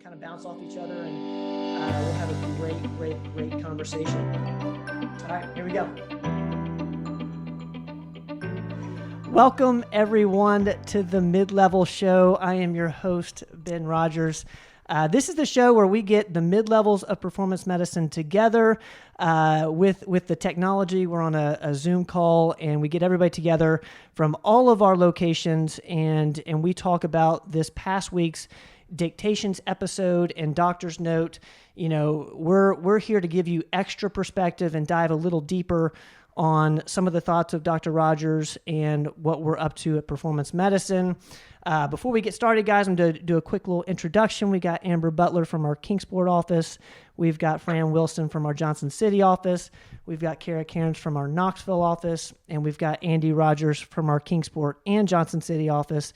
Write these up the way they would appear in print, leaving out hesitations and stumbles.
kind of bounce off each other, and we'll have a great conversation. All right, here we go. Welcome, everyone, to the Mid-Level Show. I am your host, Ben Rogers. This is the show where we get the mid-levels of performance medicine together with the technology. We're on a Zoom call, and we get everybody together from all of our locations, and we talk about this past week's dictations episode and doctor's note. You know, we're here to give you extra perspective and dive a little deeper on some of the thoughts of Dr. Rogers and what we're up to at Performance Medicine. Before we get started, guys, I'm going to do a quick little introduction. We got Amber Butler from our Kingsport office. We've got Fran Wilson from our Johnson City office. We've got Kara Cairns from our Knoxville office. And we've got Andy Rogers from our Kingsport and Johnson City office.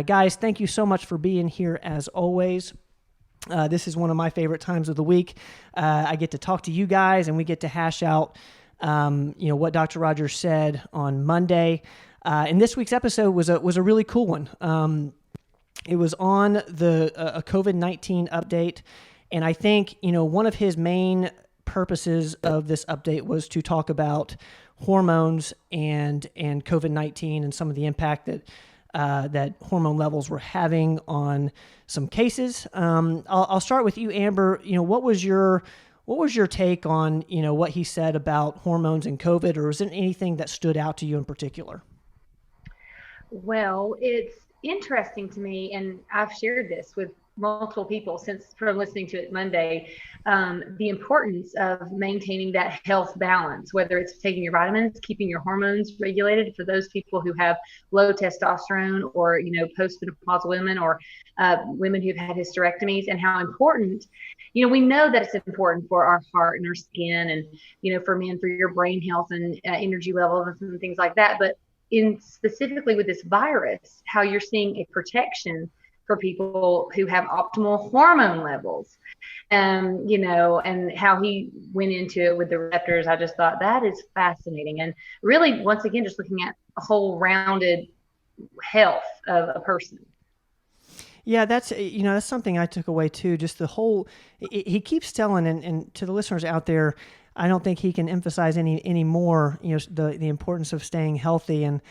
Guys, thank you so much for being here as always. This is one of my favorite times of the week. I get to talk to you guys, and we get to hash out what Dr. Rogers said on Monday. And this week's episode was a really cool one. It was on a COVID-19 update. And I think, one of his main purposes of this update was to talk about hormones and COVID-19 and some of the impact that hormone levels were having on some cases. I'll start with you, Amber. What was your take on, what he said about hormones and COVID, or was there anything that stood out to you in particular? Well, it's interesting to me, and I've shared this with multiple people from listening to it Monday, the importance of maintaining that health balance, whether it's taking your vitamins, keeping your hormones regulated for those people who have low testosterone, or, postmenopausal women, or women who've had hysterectomies, and how important, we know that it's important for our heart and our skin, and, for men, for your brain health and energy levels and things like that. But specifically with this virus, how you're seeing a protection for people who have optimal hormone levels, and how he went into it with the receptors. I just thought that is fascinating. And really, once again, just looking at a whole rounded health of a person. Yeah, that's something I took away too. Just the whole, he keeps telling, and to the listeners out there, I don't think he can emphasize any more, the importance of staying healthy, and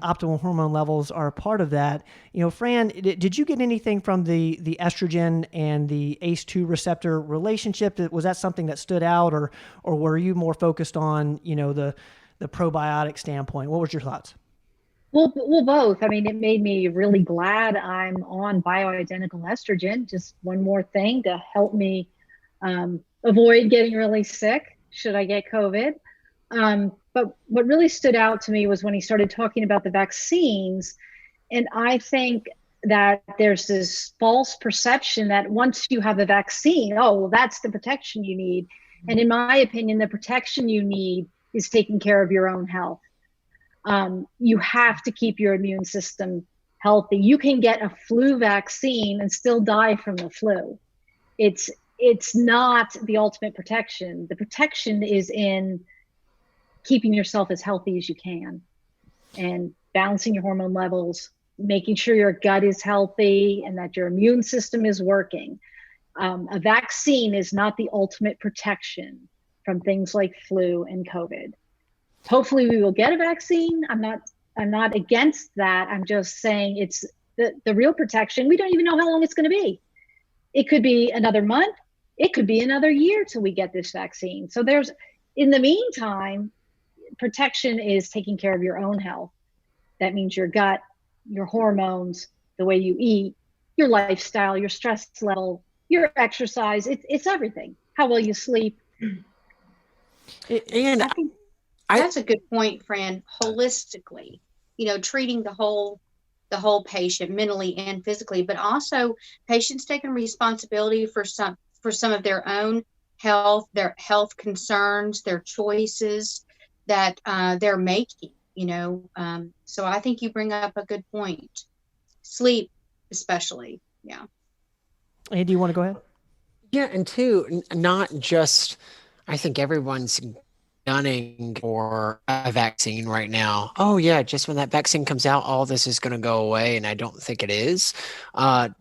optimal hormone levels are a part of that. Fran, did you get anything from the estrogen and the ACE2 receptor relationship? Was that something that stood out, or were you more focused on, the probiotic standpoint? What was your thoughts? Well, both. I mean, it made me really glad I'm on bioidentical estrogen. Just one more thing to help me avoid getting really sick should I get COVID. But what really stood out to me was when he started talking about the vaccines. And I think that there's this false perception that once you have a vaccine, well, that's the protection you need. And in my opinion, the protection you need is taking care of your own health. You have to keep your immune system healthy. You can get a flu vaccine and still die from the flu. It's not the ultimate protection. The protection is in keeping yourself as healthy as you can and balancing your hormone levels, making sure your gut is healthy and that your immune system is working. A vaccine is not the ultimate protection from things like flu and COVID. Hopefully we will get a vaccine. I'm not against that. I'm just saying it's the real protection. We don't even know how long it's going to be. It could be another month. It could be another year till we get this vaccine. So in the meantime, protection is taking care of your own health. That means your gut, your hormones, the way you eat, your lifestyle, your stress level, your exercise. It's everything. How well you sleep. And I think that's a good point, Fran. Holistically, treating the whole patient mentally and physically, but also patients taking responsibility for some of their own health, their health concerns, their choices that they're making, so I think you bring up a good point. Sleep, especially. Yeah. Hey, do you want to go ahead? Yeah. And two, not just, I think everyone's gunning for a vaccine right now. Oh yeah, just when that vaccine comes out, all this is going to go away, and I don't think it is.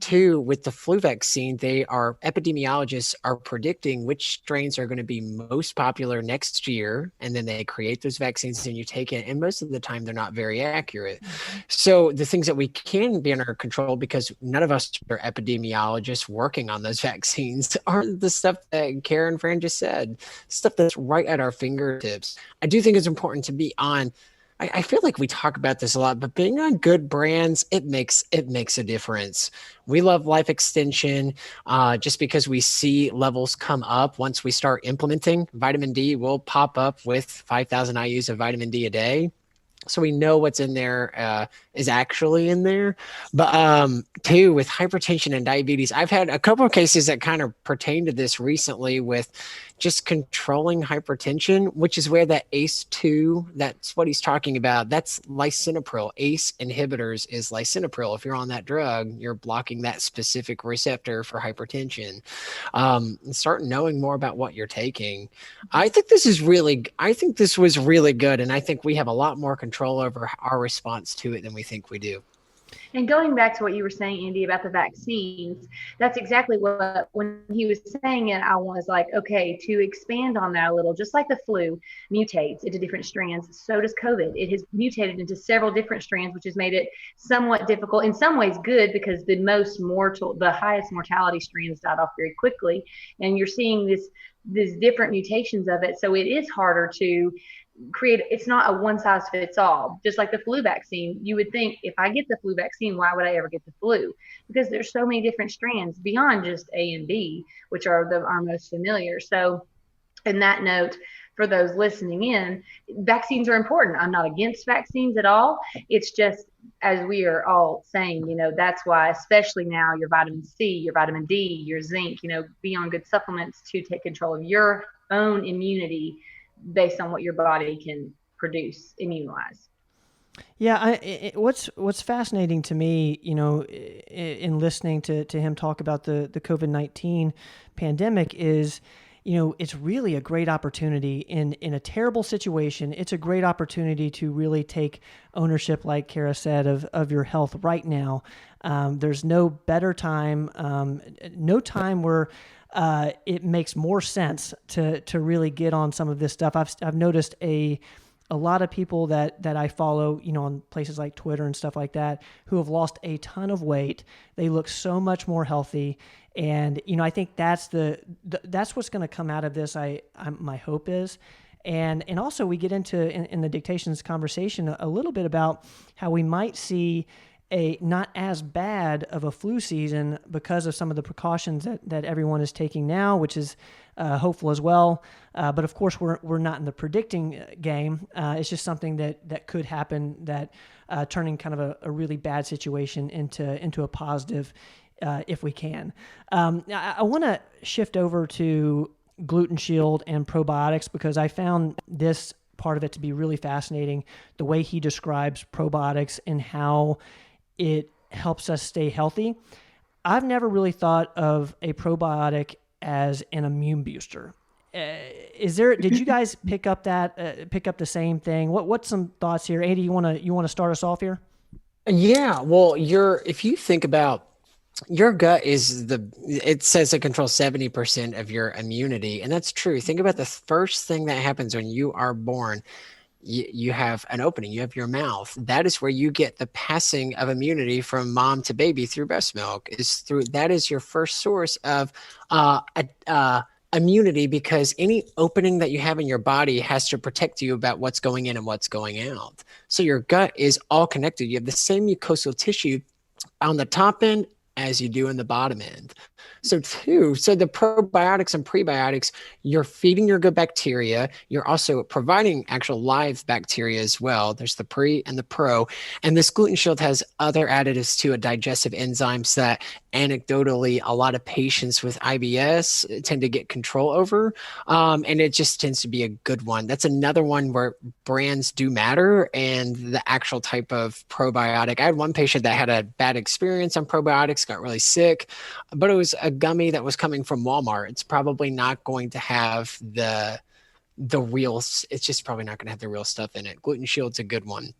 Two, with the flu vaccine, epidemiologists are predicting which strains are going to be most popular next year, and then they create those vaccines and you take it, and most of the time they're not very accurate. So the things that we can be under control, because none of us are epidemiologists working on those vaccines, are the stuff that Karen and Fran just said, stuff that's right at our fingertips. I do think it's important to be on. I feel like we talk about this a lot, but being on good brands, it makes a difference. We love life extension. Just because we see levels come up once we start implementing vitamin D, will pop up with 5,000 IUs of vitamin D a day. So we know what's in there is actually in there. But too, with hypertension and diabetes, I've had a couple of cases that kind of pertain to this recently with just controlling hypertension, which is where that ACE2, that's what he's talking about. That's lisinopril. ACE inhibitors is lisinopril. If you're on that drug, you're blocking that specific receptor for hypertension. And start knowing more about what you're taking. I think this was really good. And I think we have a lot more control over our response to it than we think we do. And going back to what you were saying, Andy, about the vaccines, that's exactly what, when he was saying it, I was like, okay, to expand on that a little, just like the flu mutates into different strands, so does COVID. It has mutated into several different strands, which has made it somewhat difficult, in some ways good, because the highest mortality strands died off very quickly. And you're seeing these different mutations of it. So it is harder to create. It's not a one size fits all. Just like the flu vaccine, you would think, if I get the flu vaccine, why would I ever get the flu? Because there's so many different strands beyond just A and B, which are our most familiar. So in that note, for those listening in, vaccines are important. I'm not against vaccines at all. It's just, as we are all saying, that's why, especially now, your vitamin C, your vitamin D, your zinc, be on good supplements to take control of your own immunity based on what your body can produce immune-wise. Yeah, what's fascinating to me, in listening to him talk about the COVID-19 pandemic is, it's really a great opportunity in a terrible situation. It's a great opportunity to really take ownership, like Kara said, of your health right now. There's no better time, no time where it makes more sense to really get on some of this stuff. I've noticed a lot of people that I follow, on places like Twitter and stuff like that, who have lost a ton of weight. They look so much more healthy. And, I think that's that's what's going to come out of this. My hope is. And also we get into in the dictations conversation a little bit about how we might see a not as bad of a flu season because of some of the precautions that everyone is taking now, which is hopeful as well. But of course, we're not in the predicting game. It's just something that could happen, that turning kind of a really bad situation into a positive, if we can. I want to shift over to Gluten Shield and probiotics, because I found this part of it to be really fascinating, the way he describes probiotics and how it helps us stay healthy. I've never really thought of a probiotic as an immune booster. Did you guys pick up the same thing? What's some thoughts here? Andy, you want to start us off here? Yeah. Well, if you think about your gut it says it controls 70% of your immunity. And that's true. Think about the first thing that happens when you are born. You have an opening, you have your mouth. That is where you get the passing of immunity from mom to baby through breast milk. That is your first source of immunity, because any opening that you have in your body has to protect you about what's going in and what's going out. So your gut is all connected. You have the same mucosal tissue on the top end as you do in the bottom end. So the probiotics and prebiotics, you're feeding your good bacteria. You're also providing actual live bacteria as well. There's the pre and the pro. And this Gluten Shield has other additives to it, digestive enzymes that anecdotally a lot of patients with IBS tend to get control over. And it just tends to be a good one. That's another one where brands do matter, and the actual type of probiotic. I had one patient that had a bad experience on probiotics, got really sick, but it was a gummy that was coming from Walmart. It's probably not going to have the the real, it's just probably not going to have the real stuff in it. Gluten Shield's a good one.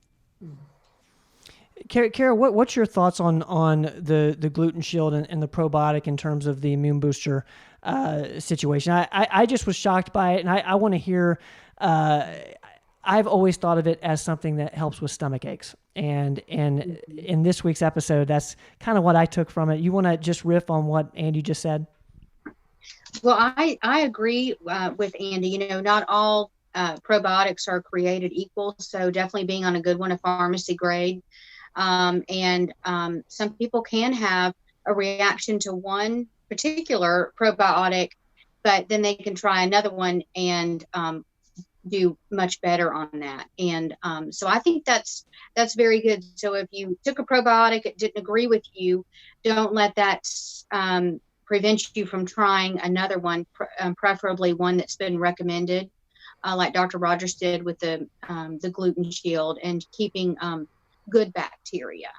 Kara, what's your thoughts on the Gluten Shield and the probiotic in terms of the immune booster situation? I just was shocked by it, and I want to hear. I've always thought of it as something that helps with stomach aches, and in this week's episode, that's kind of what I took from it. You want to just riff on what Andy just said? Well, I agree with Andy. You know, not all probiotics are created equal, so definitely being on a good one, a pharmacy grade. And some people can have a reaction to one particular probiotic, but then they can try another one and do much better on that. And so I think that's very good. So if you took a probiotic, it didn't agree with you, don't let that prevent you from trying another one, preferably one that's been recommended, like Dr. Rogers did with the Gluten Shield, and keeping good bacteria.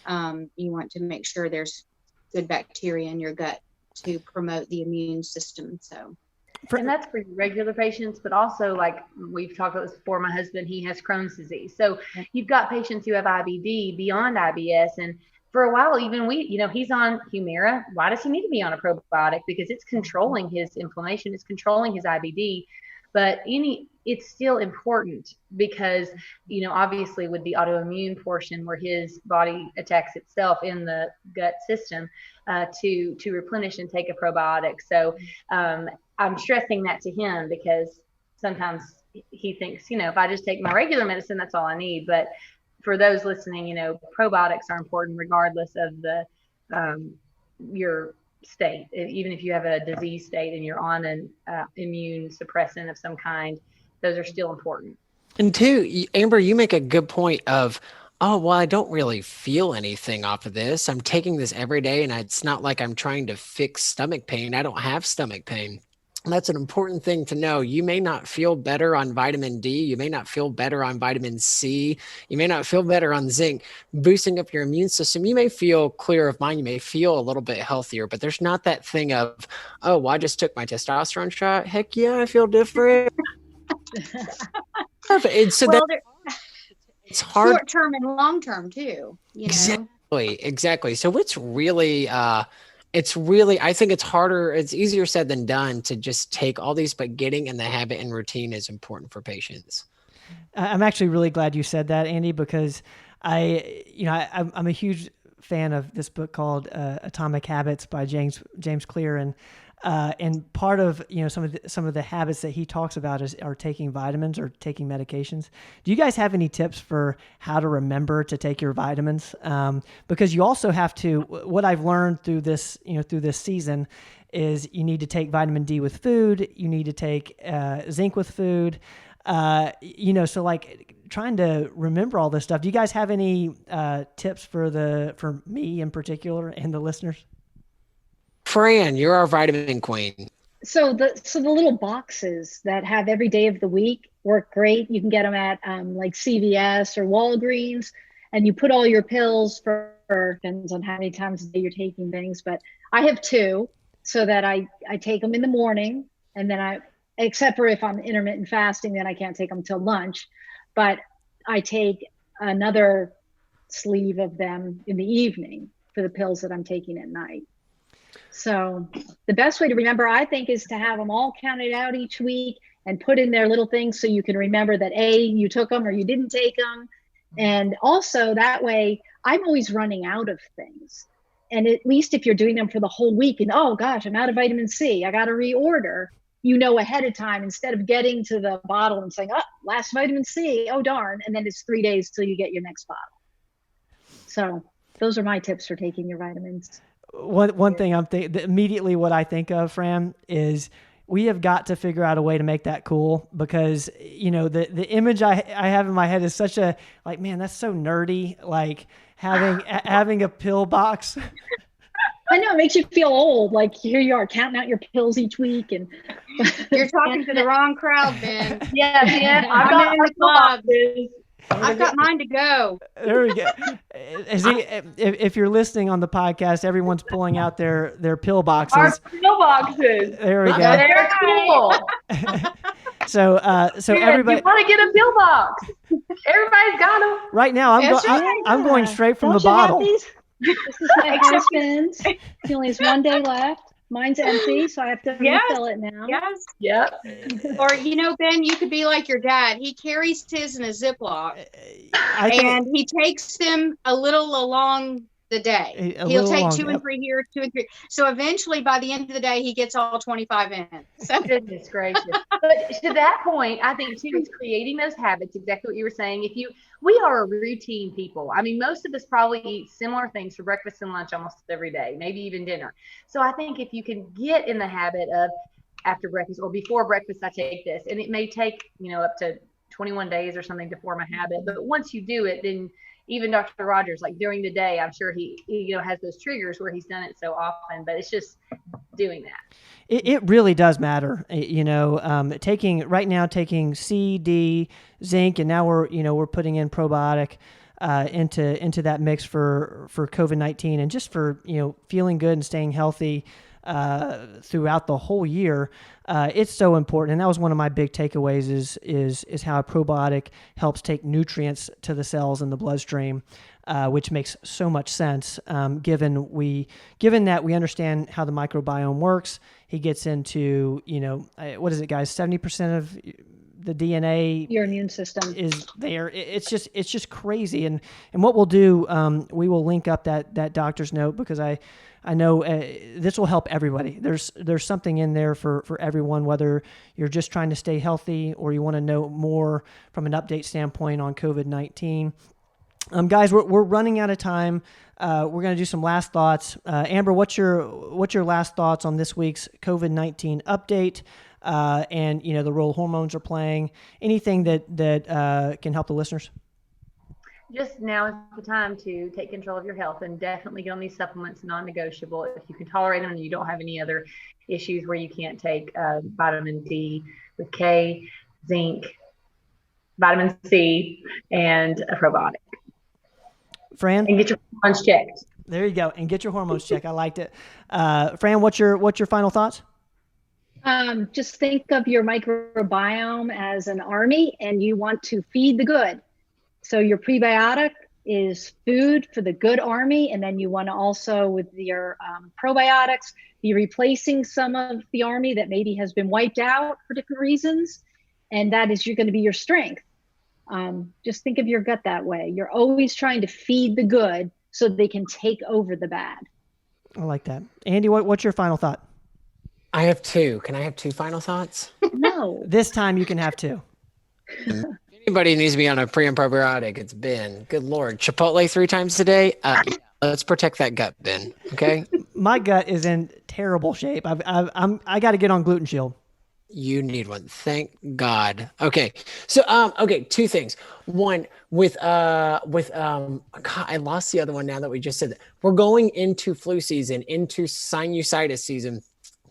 You want to make sure there's good bacteria in your gut to promote the immune system. So, and that's for regular patients, but also, like we've talked about this before, my husband, he has Crohn's disease. So you've got patients who have IBD beyond IBS. And for a while, even he's on Humira. Why does he need to be on a probiotic? Because it's controlling his inflammation. It's controlling his IBD. But it's still important because, obviously with the autoimmune portion where his body attacks itself in the gut system to replenish and take a probiotic. So I'm stressing that to him because sometimes he thinks, if I just take my regular medicine, that's all I need. But for those listening, probiotics are important regardless of your state. Even if you have a disease state and you're on an immune suppressant of some kind, those are still important. And two, Amber, you make a good point of, oh, well, I don't really feel anything off of this. I'm taking this every day, and it's not like I'm trying to fix stomach pain. I don't have stomach pain. That's an important thing to know. You may not feel better on vitamin D. You may not feel better on vitamin C. You may not feel better on zinc, boosting up your immune system. You may feel clear of mind. You may feel a little bit healthier, but there's not that thing of, oh, well, I just took my testosterone shot. Heck yeah, I feel different. Perfect. So well, it's hard. Short term and long term too. Exactly. So it's really, I think it's harder. It's easier said than done to just take all these, but getting in the habit and routine is important for patients. I'm actually really glad you said that, Andy, because I'm a huge fan of this book called Atomic Habits by James Clear, and part of some of the habits that he talks about are taking vitamins or taking medications. Do you guys have any tips for how to remember to take your vitamins? Because you also have to. What I've learned through this season is you need to take vitamin D with food. You need to take zinc with food. So like trying to remember all this stuff. Do you guys have any tips for me in particular and the listeners? Fran, you're our vitamin queen. So the little boxes that have every day of the week work great. You can get them at like CVS or Walgreens, and you put all your pills depends on how many times a day you're taking things. But I have two, so that I take them in the morning, and then except for if I'm intermittent fasting, then I can't take them till lunch. But I take another sleeve of them in the evening for the pills that I'm taking at night. So the best way to remember, I think, is to have them all counted out each week and put in their little things so you can remember that you took them or you didn't take them. And also that way, I'm always running out of things. And at least if you're doing them for the whole week and, oh gosh, I'm out of vitamin C, I got to reorder, ahead of time, instead of getting to the bottle and saying, oh, last vitamin C, oh darn. And then it's 3 days till you get your next bottle. So those are my tips for taking your vitamins. One thing immediately what I think of, Fran, is we have got to figure out a way to make that cool, because the image I have in my head is such a, like, man, that's so nerdy, like having a pill box. I know, it makes you feel old. Like here you are counting out your pills each week, and you're talking to the wrong crowd, Ben. Yeah, I'm in the club. I've got mine to go. There we go. If you're listening on the podcast, everyone's pulling out their pill boxes. Our pill boxes. There we go. They're cool. So everybody, you want to get a pill box. Everybody's got them. Right now, I'm going straight from the bottle. This is my husband's. He only has 1 day left. Mine's empty, so I have to refill it now. Yes. Yep. Or, Ben, you could be like your dad. He carries his in a Ziploc, and he takes them a little along the day. He'll take 2 and 3 here, 2 and 3. So eventually, by the end of the day, he gets all 25 in. So goodness gracious. But to that point, I think too, it's creating those habits. Exactly what you were saying. We are a routine people. I mean, most of us probably eat similar things for breakfast and lunch almost every day, maybe even dinner. So I think if you can get in the habit of after breakfast or before breakfast, I take this, and it may take, up to 21 days or something to form a habit. But once you do it, then even Dr. Rogers, like during the day, I'm sure he has those triggers where he's done it so often, but it's just doing that. It really does matter, taking C, D, zinc, and now we're putting in probiotic into that mix for COVID-19 and just for feeling good and staying healthy throughout the whole year. It's so important, and that was one of my big takeaways is how a probiotic helps take nutrients to the cells in the bloodstream, which makes so much sense given that we understand how the microbiome works. He gets into what is it, guys? 70% of the DNA, your immune system, is there. It's just crazy. And what we'll do, we will link up that doctor's note, because I know this will help everybody. There's something in there for everyone, whether you're just trying to stay healthy or you want to know more from an update standpoint on COVID-19. Guys, we're running out of time. We're going to do some last thoughts. Amber, what's your last thoughts on this week's COVID-19 update? And the role hormones are playing. Anything that can help the listeners? Just now is the time to take control of your health and definitely get on these supplements, non-negotiable. If you can tolerate them and you don't have any other issues where you can't take vitamin D with K, zinc, vitamin C, and a probiotic. Fran? And get your hormones checked. There you go. And get your hormones checked. I liked it. Fran, what's your final thoughts? Just think of your microbiome as an army, and you want to feed the good. So your prebiotic is food for the good army. And then you want to also, with your probiotics, be replacing some of the army that maybe has been wiped out for different reasons. And that is going to be your strength. Just think of your gut that way. You're always trying to feed the good so they can take over the bad. I like that. Andy, what's your final thought? I have two. Can I have two final thoughts? No. This time you can have two. Anybody needs to be on a pre and probiotic, it's Ben. Good Lord. Chipotle 3 times a day? Let's protect that gut, Ben. Okay? My gut is in terrible shape. I got to get on Gluten Shield. You need one. Thank God. Okay. So, two things. One, God, I lost the other one now that we just said that. We're going into flu season, into sinusitis season.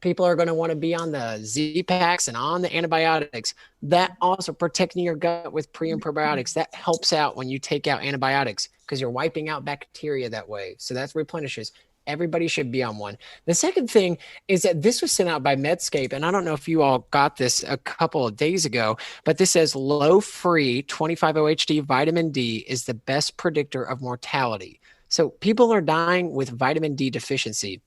People are going to want to be on the Z-Packs and on the antibiotics. That also protecting your gut with pre and probiotics. That helps out when you take out antibiotics because you're wiping out bacteria that way. So that replenishes. Everybody should be on one. The second thing is that this was sent out by Medscape, and I don't know if you all got this a couple of days ago, but this says low-free 25-OHD vitamin D is the best predictor of mortality. So people are dying with vitamin D deficiency.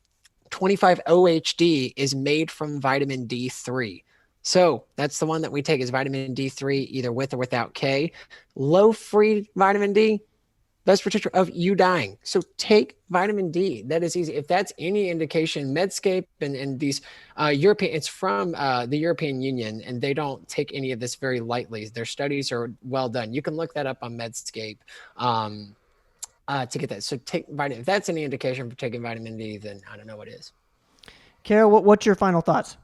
25-OHD is made from vitamin D3. So that's the one that we take is vitamin D3, either with or without K. Low-free vitamin D, best predictor of you dying. So take vitamin D. That is easy. If that's any indication, Medscape and these European, it's from the European Union, and they don't take any of this very lightly. Their studies are well done. You can look that up on Medscape to get that. So take vitamin. If that's any indication for taking vitamin D, then I don't know what is. Carol, what's your final thoughts?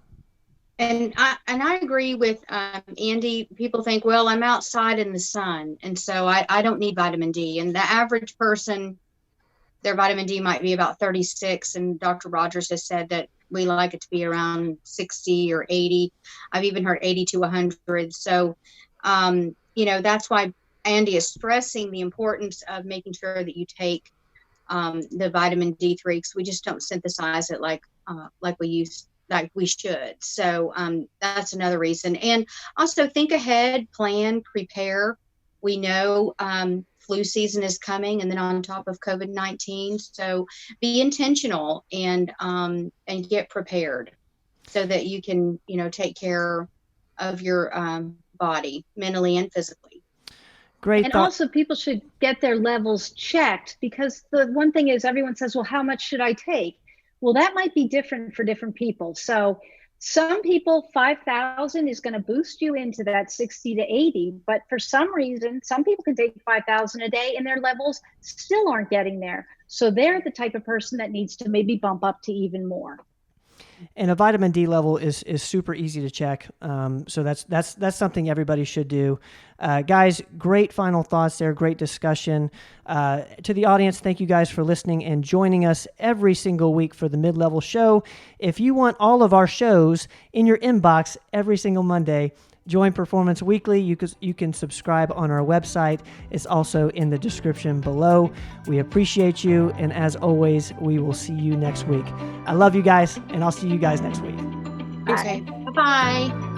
And I agree with Andy. People think, well, I'm outside in the sun, and so I don't need vitamin D. And the average person, their vitamin D might be about 36, and Dr. Rogers has said that we like it to be around 60 or 80. I've even heard 80 to 100. So, that's why Andy is stressing the importance of making sure that you take the vitamin D3, because we just don't synthesize it like we used like we should. So that's another reason. And also think ahead, plan, prepare. We know flu season is coming, and then on top of COVID-19. So be intentional and get prepared so that you can, take care of your body mentally and physically. Great. And also people should get their levels checked, because the one thing is everyone says, well, how much should I take? Well, that might be different for different people. So some people, 5,000 is going to boost you into that 60 to 80. But for some reason, some people can take 5,000 a day and their levels still aren't getting there. So they're the type of person that needs to maybe bump up to even more. And a vitamin D level is super easy to check. So that's something everybody should do. Guys, great final thoughts there. Great discussion. To the audience, thank you guys for listening and joining us every single week for the Mid-Level Show. If you want all of our shows in your inbox every single Monday, join Performance Weekly. You can subscribe on our website. It's also in the description below. We appreciate you, and as always, we will see you next week. I love you guys, and I'll see you guys next week. Okay. Bye-bye.